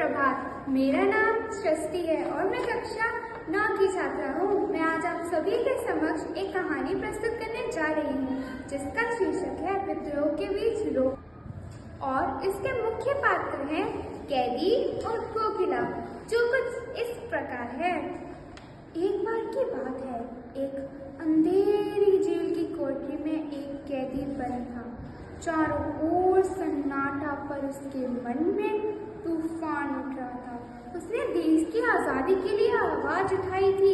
सुप्रभात। मेरा नाम सृष्टि है और मैं कक्षा 9 की छात्रा हूँ। मैं आज आप सभी के समक्ष एक कहानी प्रस्तुत करने जा रही हूँ जिसका शीर्षक है विद्रोह के बीच लोभ। और इसके मुख्य पात्र हैं कैदी और कोकिला, जो कुछ इस प्रकार है। एक बार की बात है, एक अंधेरी जेल की कोठरी में एक कैदी बंद था। चारों ओर सन्नाटा, पर उसके मन में तूफान उठ रहा था। उसने देश की आज़ादी के लिए आवाज उठाई थी।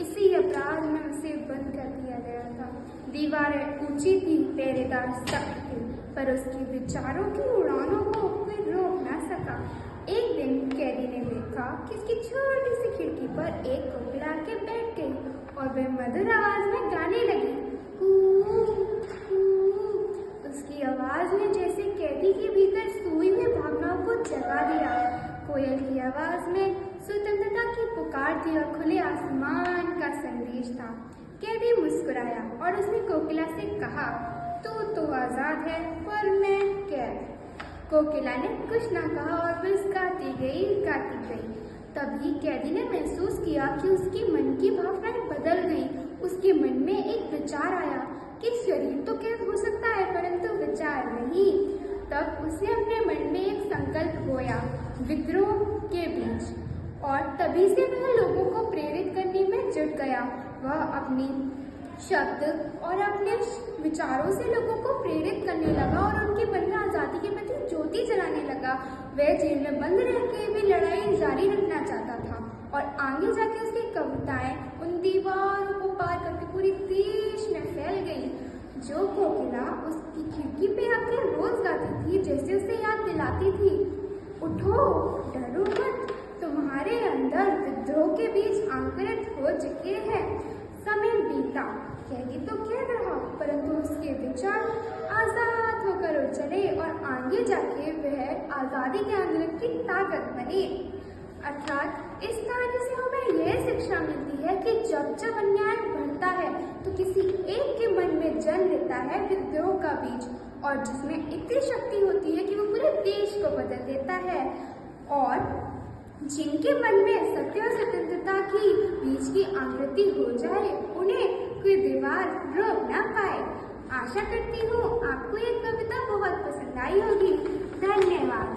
इसी अपराध में उसे बंद कर दिया गया था। दीवारें ऊंची थी, पहरेदार सख्त थे, पर उसके विचारों की उड़ानों को कोई रोक न सका। एक दिन कैदी ने देखा कि उसकी छोटी सी खिड़की पर एक कोकिला आके बैठ गई और वह मधुर आवाज में गाने लगी। उसकी आवाज ने जैसे कैदी के भीतर सोई हुई भावनाओं को जगा दिया। कोयल की आवाज में स्वतंत्रता की पुकार थी और खुले आसमान का संदेश था। कैदी मुस्कुराया और उसने कोकिला से कहा, तू तो आजाद है पर मैं कैद। कोकिला ने कुछ न कहा और बस गाती गई। तभी कैदी ने महसूस किया कि उसके मन की भावनाएं बदल गईं। उसके मन में एक विचार आया कि शरीर तो कैद हो सकता है परंतु विचार नहीं। तब उसने अपने मन में एक संकल्प बोया, विद्रोह के बीच, और तभी से वह लोगों को प्रेरित करने में जुट गया। वह अपनी शब्द और अपने विचारों से लोगों को प्रेरित करने लगा और उनके मन में आज़ादी के प्रति ज्योति जलाने लगा। वह जेल में बंद रह के भी लड़ाई जारी रखना चाहता था और आगे जाके उसकी कविताएं उन दीवारों को पार करके पूरे देश में फैल गई। जो कोकिला उसकी खिड़की पे आकर रोज गाती थी, जैसे उसे याद दिलाती थी, उठो डरो मत, तुम्हारे अंदर विद्रोह के बीच अंकुरित हो चुके हैं। समय बीता, कैदी तो कैद रहा परंतु उसके विचार आजाद होकर उछले और आगे जाके वह आजादी के आंदोलन की ताकत बने। अर्थात इस कहानी से हमें यह शिक्षा मिलती है कि जब जब अन्याय बढ़ता है तो किसी एक के मन में जन्म लेता है विद्रोह का बीज, और जिसमें इतनी शक्ति होती है कि वो पूरे देश को बदल देता है। और जिनके मन में सत्य और स्वतंत्रता की बीज की आकृति हो जाए, उन्हें कोई दीवार रोक ना पाए। आशा करती हूँ आपको ये कविता बहुत पसंद आई होगी। धन्यवाद।